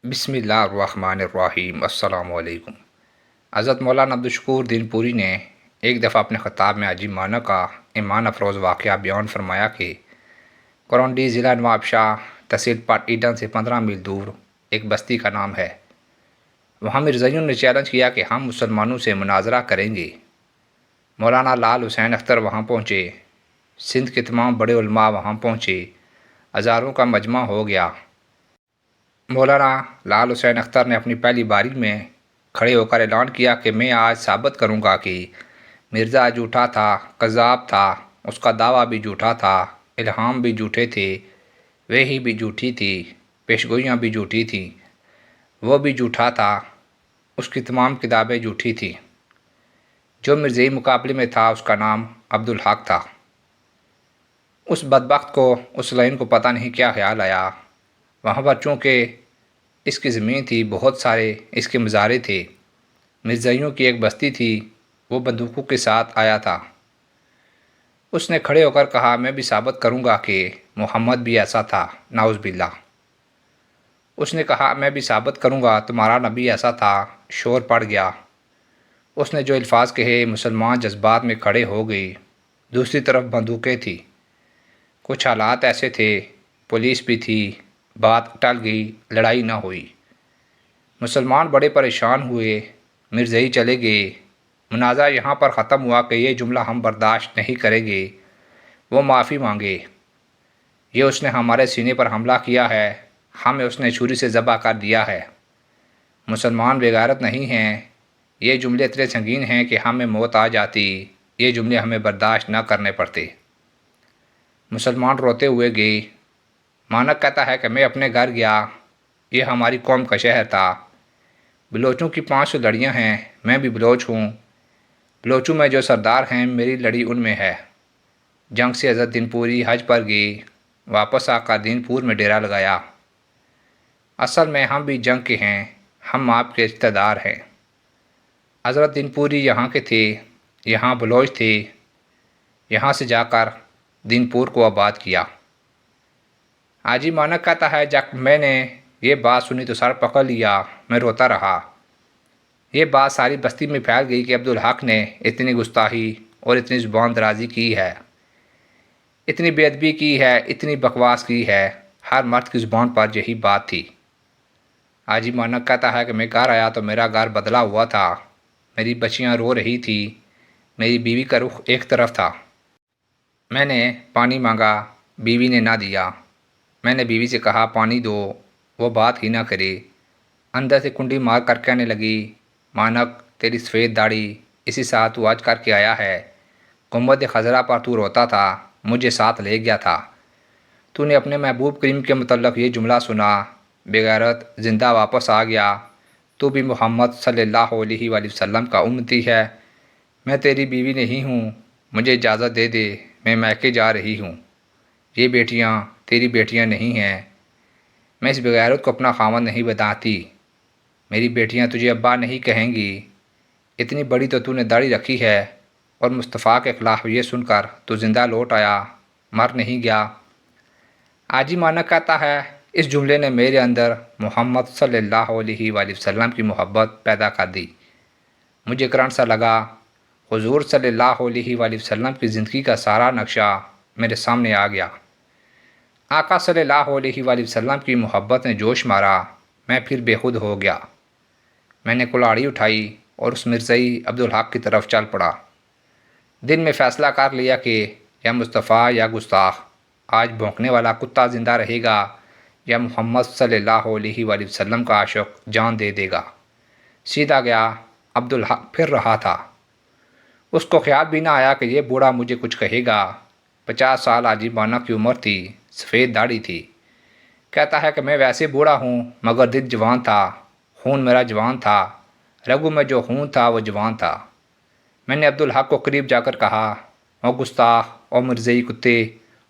بسم اللہ الرحمن الرحیم۔ السلام علیکم۔ حضرت مولانا عبدالشکور دین پوری نے ایک دفعہ اپنے خطاب میں حاجی مانا کا ایمان افروز واقعہ بیان فرمایا کہ کرونڈی ضلع نواب شاہ تحصیل پٹ ایڈن سے 15 میل دور ایک بستی کا نام ہے۔ وہاں مرزائیوں نے چیلنج کیا کہ ہم مسلمانوں سے مناظرہ کریں گے۔ مولانا لال حسین اختر وہاں پہنچے، سندھ کے تمام بڑے علماء وہاں پہنچے، ہزاروں کا مجمع ہو گیا۔ مولانا لال حسین اختر نے اپنی پہلی باری میں کھڑے ہو کر اعلان کیا کہ میں آج ثابت کروں گا کہ مرزا جھوٹا تھا، کذاب تھا، اس کا دعویٰ بھی جھوٹا تھا، الہام بھی جھوٹے تھے، وحی بھی جھوٹی تھی، پیشگوئیاں بھی جھوٹی تھیں، وہ بھی جھوٹا تھا، اس کی تمام کتابیں جھوٹی تھیں۔ جو مرزائی مقابلے میں تھا اس کا نام عبدالحق تھا۔ اس بدبخت کو اس لائن کو پتہ نہیں کیا خیال آیا۔ وہاں پر چونکہ اس کی زمین تھی، بہت سارے اس کے مزارے تھے، مرزائیوں کی ایک بستی تھی، وہ بندوقوں کے ساتھ آیا تھا۔ اس نے کھڑے ہو کر کہا میں بھی ثابت کروں گا کہ محمد بھی ایسا تھا، نعوذ باللہ۔ اس نے کہا میں بھی ثابت کروں گا تمہارا نبی ایسا تھا، شور پڑ گیا۔ اس نے جو الفاظ کہے مسلمان جذبات میں کھڑے ہو گئے، دوسری طرف بندوقیں تھیں۔ کچھ حالات ایسے تھے، پولیس بھی تھی، بات ٹل گئی، لڑائی نہ ہوئی۔ مسلمان بڑے پریشان ہوئے، مرزائی چلے گئے۔ منازعہ یہاں پر ختم ہوا کہ یہ جملہ ہم برداشت نہیں کریں گے، وہ معافی مانگے۔ یہ اس نے ہمارے سینے پر حملہ کیا ہے، ہمیں اس نے چھری سے ذبح کر دیا ہے۔ مسلمان بے غیرت نہیں ہیں، یہ جملے اتنے سنگین ہیں کہ ہمیں موت آ جاتی، یہ جملے ہمیں برداشت نہ کرنے پڑتے۔ مسلمان روتے ہوئے گئے۔ مانک کہتا ہے کہ میں اپنے گھر گیا، یہ ہماری قوم کا شہر تھا، بلوچوں کی 500 لڑیاں ہیں، میں بھی بلوچ ہوں، بلوچوں میں جو سردار ہیں میری لڑی ان میں ہے۔ جنگ سے حضرت دین پوری حج پر گئی، واپس آ کر دین پور میں ڈیرا لگایا۔ اصل میں ہم بھی جنگ کے ہیں، ہم آپ کے رشتہ دار ہیں۔ حضرت دین پوری یہاں کے تھے، یہاں بلوچ تھے، یہاں سے جا کر دین پور کو آباد کیا۔ حاجی مانک کہتا ہے جب میں نے یہ بات سنی تو سر پکڑ لیا، میں روتا رہا۔ یہ بات ساری بستی میں پھیل گئی کہ عبدالحق نے اتنی گستاخی اور اتنی زبان درازی کی ہے، اتنی بے ادبی کی ہے، اتنی بکواس کی ہے، ہر مرد کی زبان پر یہی بات تھی۔ حاجی مانک کہتا ہے کہ میں گھر آیا تو میرا گھر بدلا ہوا تھا، میری بچیاں رو رہی تھی، میری بیوی کا رخ ایک طرف تھا۔ میں نے پانی مانگا، بیوی نے نہ دیا۔ میں نے بیوی سے کہا پانی دو، وہ بات ہی نہ کرے۔ اندر سے کنڈی مار کر کہنے لگی مانک تیری سفید داڑھی اسی سال تو آج کر کے آیا ہے، گنبد خضرا پر تو روتا تھا، مجھے ساتھ لے گیا تھا، تو نے اپنے محبوب کریم کے متعلق یہ جملہ سنا، بے غیرت زندہ واپس آ گیا، تو بھی محمد صلی اللہ علیہ وآلہ وسلم کا امتی ہے، میں تیری بیوی نہیں ہوں، مجھے اجازت دے دے، میں میکے جا رہی ہوں، یہ بیٹیاں تیری بیٹیاں نہیں ہیں، میں اس بغیرت کو اپنا خاوند نہیں بتاتی، میری بیٹیاں تجھے ابا نہیں کہیں گی، اتنی بڑی تو نے داڑھی رکھی ہے، اور مصطفیٰ کے خلاف یہ سن کر تو زندہ لوٹ آیا، مر نہیں گیا۔ حاجی مانک کہتا ہے اس جملے نے میرے اندر محمد صلی اللہ علیہ وآلہ وسلم کی محبت پیدا کر دی۔ مجھے کرنٹ سا لگا، حضور صلی اللہ علیہ وآلہ وسلم کی زندگی کا سارا نقشہ میرے سامنے آ گیا۔ آقا صلی اللہ علیہ وآلہ وسلم کی محبت نے جوش مارا، میں پھر بے خود ہو گیا۔ میں نے کلاڑی اٹھائی اور اس مرزائی عبدالحق کی طرف چل پڑا۔ دن میں فیصلہ کر لیا کہ یا مصطفیٰ یا گستاخ، آج بھونکنے والا کتا زندہ رہے گا یا محمد صلی اللہ علیہ وآلہ وسلم کا عاشق جان دے دے گا۔ سیدھا گیا، عبدالحق پھر رہا تھا۔ اس کو خیال بھی نہ آیا کہ یہ بوڑھا مجھے کچھ کہے گا۔ 50 سال حاجی مانک کی عمر تھی، سفید داڑھی تھی۔ کہتا ہے کہ میں ویسے بوڑھا ہوں مگر دل جوان تھا، خون میرا جوان تھا، رگوں میں جو خون تھا وہ جوان تھا۔ میں نے عبدالحق کو قریب جا کر کہا او گستاخ، او مرزائی کتے،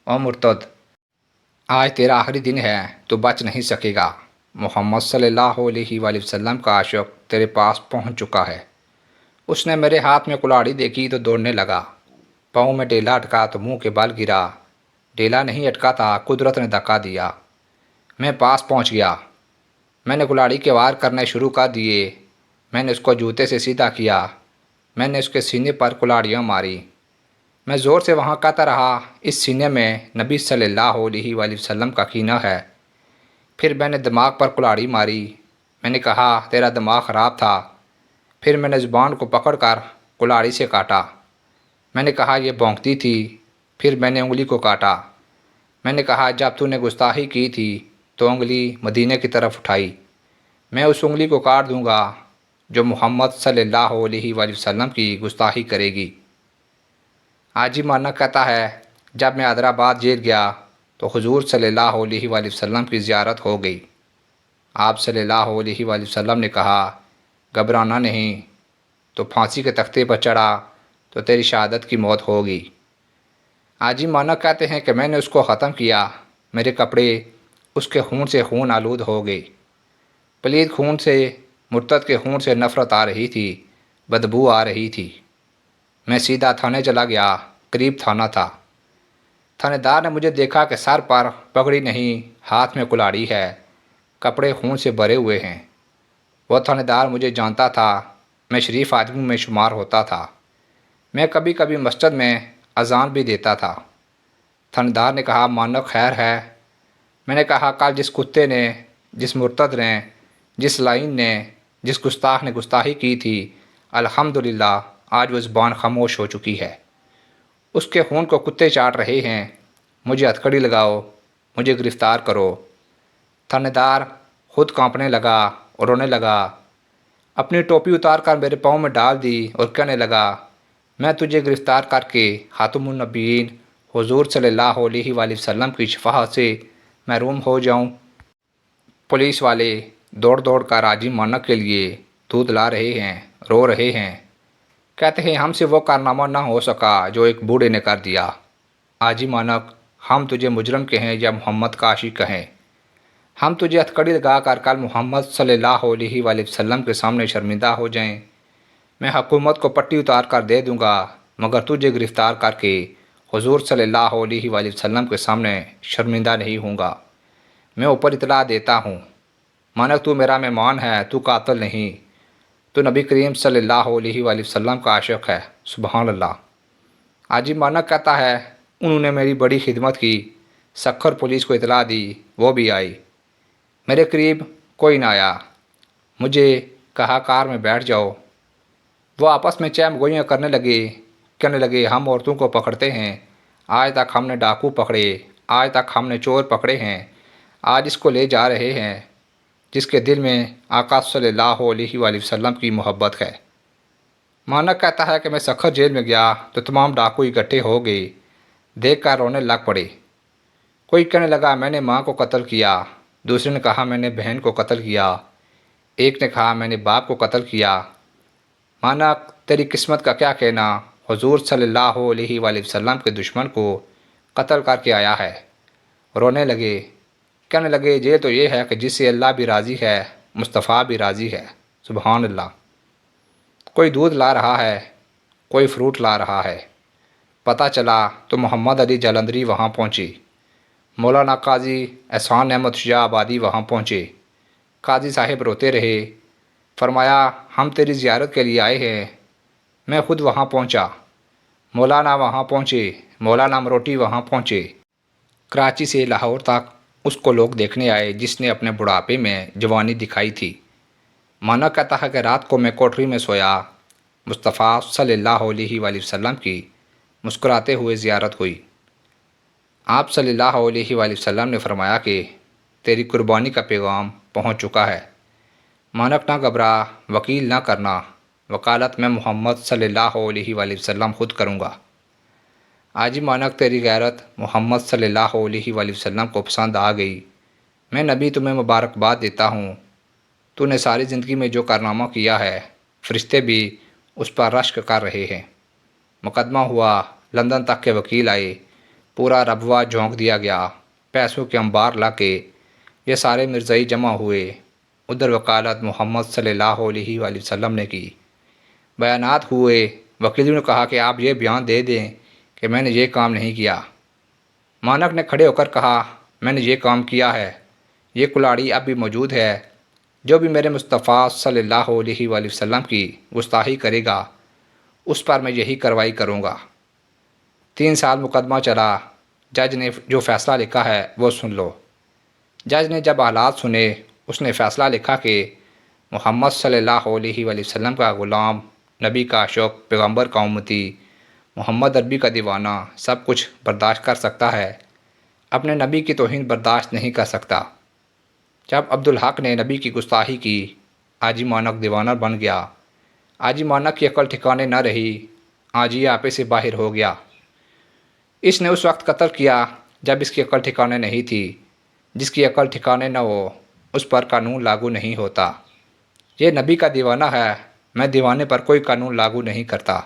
او مرتد، آج تیرا آخری دن ہے، تو بچ نہیں سکے گا، محمد صلی اللہ علیہ وآلہ وسلم کا عاشق تیرے پاس پہنچ چکا ہے۔ اس نے میرے ہاتھ میں کلاڑی دیکھی تو دوڑنے لگا، پاؤں میں ڈیلا اٹکا تو منہ کے بل گرا، ڈیلا نہیں اٹکا تھا، قدرت نے دھکا دیا، میں پاس پہنچ گیا۔ میں نے کلاڑی کے وار کرنے شروع کر دیے۔ میں نے اس کو جوتے سے سیدھا کیا۔ میں نے اس کے سینے پر کلاڑیاں ماری۔ میں زور سے وہاں کہتا رہا، اس سینے میں نبی صلی اللہ علیہ وآلہ وسلم کا کینہ ہے۔ پھر میں نے دماغ پر کلاڑی ماری۔ میں نے کہا، تیرا دماغ خراب تھا۔ پھر میں نے زبان کو پکڑ کر کلاڑی سے کاٹا۔ میں نے کہا، یہ بھونکتی تھی۔ پھر میں نے انگلی کو کاٹا۔ میں نے کہا، جب تو نے گستاخی کی تھی تو انگلی مدینے کی طرف اٹھائی۔ میں اس انگلی کو کاٹ دوں گا جو محمد صلی اللہ علیہ وآلہ وسلم کی گستاخی کرے گی۔ حاجی مانک کہتا ہے، جب میں حیدرآباد جیل گیا تو حضور صلی اللہ علیہ وآلہ وسلم کی زیارت ہو گئی۔ آپ صلی اللہ علیہ وآلہ وسلم نے کہا، گھبرانا نہیں، تو پھانسی کے تختے پر چڑھا تو تیری شہادت کی موت ہوگی۔ حاجی مانک کہتے ہیں کہ میں نے اس کو ختم کیا۔ میرے کپڑے اس کے خون سے خون آلود ہو گئے۔ پلید خون سے، مرتد کے خون سے نفرت آ رہی تھی، بدبو آ رہی تھی۔ میں سیدھا تھانے چلا گیا، قریب تھانہ تھا۔ تھانے دار نے مجھے دیکھا کہ سر پر پگڑی نہیں، ہاتھ میں کلاڑی ہے، کپڑے خون سے بھرے ہوئے ہیں۔ وہ تھانے دار مجھے جانتا تھا، میں شریف آدمیوں میں شمار ہوتا تھا۔ میں کبھی کبھی مسجد میں اذان بھی دیتا تھا۔ تھانے دار نے کہا، مانک خیر ہے؟ میں نے کہا، کل جس کتے نے، جس مرتد نے، جس لعین نے، جس گستاخ نے گستاخی کی تھی، الحمدللہ آج وہ زبان خاموش ہو چکی ہے۔ اس کے خون کو کتے چاٹ رہے ہیں۔ مجھے ہتھکڑی لگاؤ، مجھے گرفتار کرو۔ تھانے دار خود کانپنے لگا اور رونے لگا۔ اپنی ٹوپی اتار کر میرے پاؤں میں ڈال دی اور کہنے لگا، میں تجھے گرفتار کر کے خاتم النبیین حضور صلی اللہ علیہ وآلہ وسلم کی شفاعت سے محروم ہو جاؤں؟ پولیس والے دوڑ دوڑ کر حاجی مانک کے لیے دودھ لا رہے ہیں، رو رہے ہیں۔ کہتے ہیں، ہم سے وہ کارنامہ نہ ہو سکا جو ایک بوڑھے نے کر دیا۔ حاجی مانک، ہم تجھے مجرم کہیں یا محمد کا عاشق کہیں، ہم تجھے ہتھکڑی لگا کر کل محمد صلی اللہ علیہ وآلہ وسلم کے سامنے شرمندہ ہو جائیں۔ میں حکومت کو پٹی اتار کر دے دوں گا، مگر تجھے گرفتار کر کے حضور صلی اللہ علیہ وآلہ وسلم کے سامنے شرمندہ نہیں ہوں گا۔ میں اوپر اطلاع دیتا ہوں، مانک تو میرا مہمان ہے، تو قاتل نہیں، تو نبی کریم صلی اللہ علیہ وآلہ وسلم کا عاشق ہے۔ سبحان اللہ۔ حاجی مانک کہتا ہے، انہوں نے میری بڑی خدمت کی، سکھر پولیس کو اطلاع دی، وہ بھی آئی۔ میرے قریب کوئی نہ آیا۔ مجھے کہا، کار میں بیٹھ جاؤ۔ وہ آپس میں چہم گوئیاں کہنے لگے، ہم عورتوں کو پکڑتے ہیں، آج تک ہم نے ڈاکو پکڑے، آج تک ہم نے چور پکڑے ہیں، آج اس کو لے جا رہے ہیں جس کے دل میں آقا صلی اللہ علیہ وآلہ وسلم کی محبت ہے۔ مانک کہتا ہے کہ میں سکھر جیل میں گیا تو تمام ڈاکو اکٹھے ہو گئے، دیکھ کر رونے لگ پڑے۔ کوئی کہنے لگا، میں نے ماں کو قتل کیا، دوسرے نے کہا، میں نے بہن کو قتل کیا، ایک نے کہا، میں نے باپ کو قتل کیا۔ مانک، تیری قسمت کا کیا کہنا، حضور صلی اللہ علیہ وآلہ وسلم کے دشمن کو قتل کر کے آیا ہے۔ رونے لگے، کہنے لگے، یہ تو یہ ہے کہ جس سے اللہ بھی راضی ہے، مصطفیٰ بھی راضی ہے۔ سبحان اللہ۔ کوئی دودھ لا رہا ہے، کوئی فروٹ لا رہا ہے۔ پتہ چلا تو محمد علی جلندری وہاں پہنچے۔ مولانا قاضی احسان احمد شجاع آبادی وہاں پہنچے۔ قاضی صاحب روتے رہے۔ فرمایا، ہم تیری زیارت کے لیے آئے ہیں۔ میں خود وہاں پہنچا۔ مولانا وہاں پہنچے، مولانا مروٹی وہاں پہنچے۔ کراچی سے لاہور تک اس کو لوگ دیکھنے آئے جس نے اپنے بڑھاپے میں جوانی دکھائی تھی۔ مانک کہتا ہے کہ رات کو میں کوٹری میں سویا، مصطفیٰ صلی اللہ علیہ وآلہ وسلم کی مسکراتے ہوئے زیارت ہوئی۔ آپ صلی اللہ علیہ وآلہ وسلم نے فرمایا کہ تیری قربانی کا پیغام پہنچ چکا ہے۔ مانک، نہ گھبرا، وکیل نہ کرنا، وکالت میں محمد صلی اللہ علیہ وآلہ وسلم خود کروں گا۔ حاجی مانک، تیری غیرت محمد صلی اللہ علیہ وآلہ وسلم کو پسند آ گئی۔ میں نبی تمہیں مبارکباد دیتا ہوں۔ تو نے ساری زندگی میں جو کارنامہ کیا ہے، فرشتے بھی اس پر رشک کر رہے ہیں۔ مقدمہ ہوا، لندن تک کے وکیل آئے، پورا ربوہ جھونک دیا گیا، پیسوں کے انبار لا کے یہ سارے مرزائی جمع ہوئے۔ ادھر وکالت محمد صلی اللہ علیہ وآلہ وسلم نے کی، بیانات ہوئے۔ وکیلوں نے کہا کہ آپ یہ بیان دے دیں کہ میں نے یہ کام نہیں کیا۔ مانک نے کھڑے ہو کر کہا، میں نے یہ کام کیا ہے، یہ کلاڑی اب بھی موجود ہے، جو بھی میرے مصطفیٰ صلی اللہ علیہ وآلہ وسلم کی گستاخی کرے گا اس پر میں یہی کارروائی کروں گا۔ 3 سال مقدمہ چلا، جج نے جو فیصلہ لکھا ہے وہ سن لو۔ جج نے جب حالات سنے اس نے فیصلہ لکھا کہ محمد صلی اللہ علیہ وآلہ وسلم کا غلام، نبی کا عاشق، پیغمبر کا امتی، محمد عربی کا دیوانہ سب کچھ برداشت کر سکتا ہے، اپنے نبی کی توہین برداشت نہیں کر سکتا۔ جب عبدالحق نے نبی کی گستاخی کی، حاجی مانک دیوانہ بن گیا۔ حاجی مانک کی عقل ٹھکانے نہ رہی، آج یہ آپے سے باہر ہو گیا۔ اس نے اس وقت قتل کیا جب اس کی عقل ٹھکانے نہیں تھی۔ جس کی عقل ٹھکانے نہ ہو اس پر قانون لاگو نہیں ہوتا۔ یہ نبی کا دیوانہ ہے، میں دیوانے پر کوئی قانون لاگو نہیں کرتا۔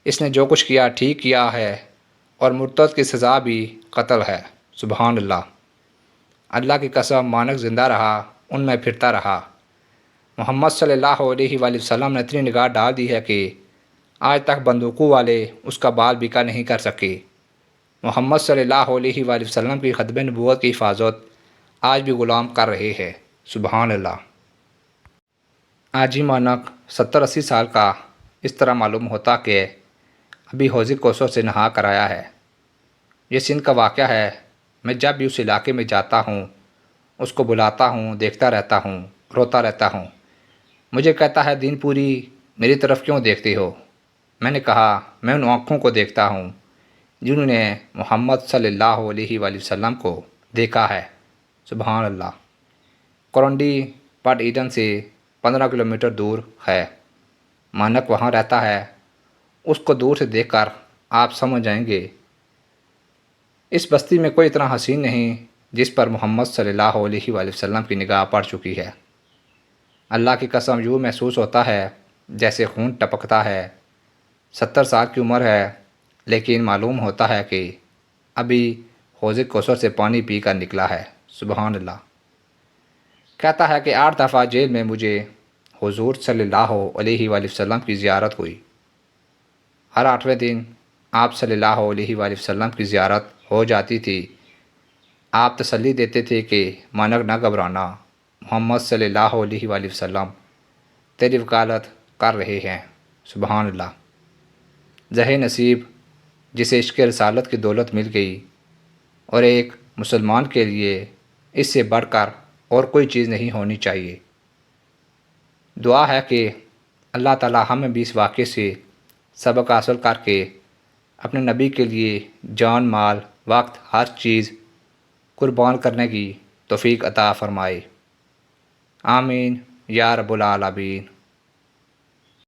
اس نے جو کچھ کیا ٹھیک کیا ہے، اور مرتد کی سزا بھی قتل ہے۔ سبحان اللہ۔ اللہ کی قسم مانک زندہ رہا، ان میں پھرتا رہا۔ محمد صلی اللہ علیہ وآلہ وسلم نے اتنی نگاہ ڈال دی ہے کہ آج تک بندوقوں والے اس کا بال بیکا نہیں کر سکے۔ محمد صلی اللہ علیہ وآلہ وسلم کی ختم نبوت کی حفاظت آج بھی غلام کر رہے ہیں۔ سبحان اللہ۔ حاجی مانک 70-80 سال کا اس طرح معلوم ہوتا کہ ابھی حوض کوثر سے نہا کر آیا ہے۔ یہ سندھ کا واقعہ ہے۔ میں جب بھی اس علاقے میں جاتا ہوں اس کو بلاتا ہوں، دیکھتا رہتا ہوں، روتا رہتا ہوں۔ مجھے کہتا ہے دین پوری میری طرف کیوں دیکھتے ہو؟ میں نے کہا میں ان آنکھوں کو دیکھتا ہوں جنہوں نے محمد صلی اللہ علیہ وآلہ وسلم کو دیکھا ہے۔ سبحان اللہ۔ کرونڈی پٹ ایڈن سے 15 کلومیٹر دور ہے۔ مانک وہاں رہتا ہے۔ اس کو دور سے دیکھ کر آپ سمجھ جائیں گے اس بستی میں کوئی اتنا حسین نہیں جس پر محمد صلی اللہ علیہ وآلہ وسلم کی نگاہ پڑ چکی ہے۔ اللہ کی قسم یوں محسوس ہوتا ہے جیسے خون ٹپکتا ہے۔ 70 سال کی عمر ہے لیکن معلوم ہوتا ہے کہ ابھی حوض کوثر سے پانی پی کر نکلا ہے۔ سبحان اللہ۔ کہتا ہے کہ 8 دفعہ جیل میں مجھے حضور صلی اللہ علیہ وآلہ وسلم کی زیارت ہوئی۔ ہر 8ویں دن آپ صلی اللہ علیہ وآلہ وسلم کی زیارت ہو جاتی تھی۔ آپ تسلی دیتے تھے کہ مانک نہ گھبرانا، محمد صلی اللہ علیہ وآلہ وسلم تیری وکالت کر رہے ہیں۔ سبحان اللہ۔ زہ نصیب جسے عشق رسالت کی دولت مل گئی، اور ایک مسلمان کے لیے اس سے بڑھ کر اور کوئی چیز نہیں ہونی چاہیے۔ دعا ہے کہ اللہ تعالی ہمیں بھی اس واقعے سے سبق حاصل کر کے اپنے نبی کے لیے جان، مال، وقت، ہر چیز قربان کرنے کی توفیق عطا فرمائے۔ آمین یا رب العالمین۔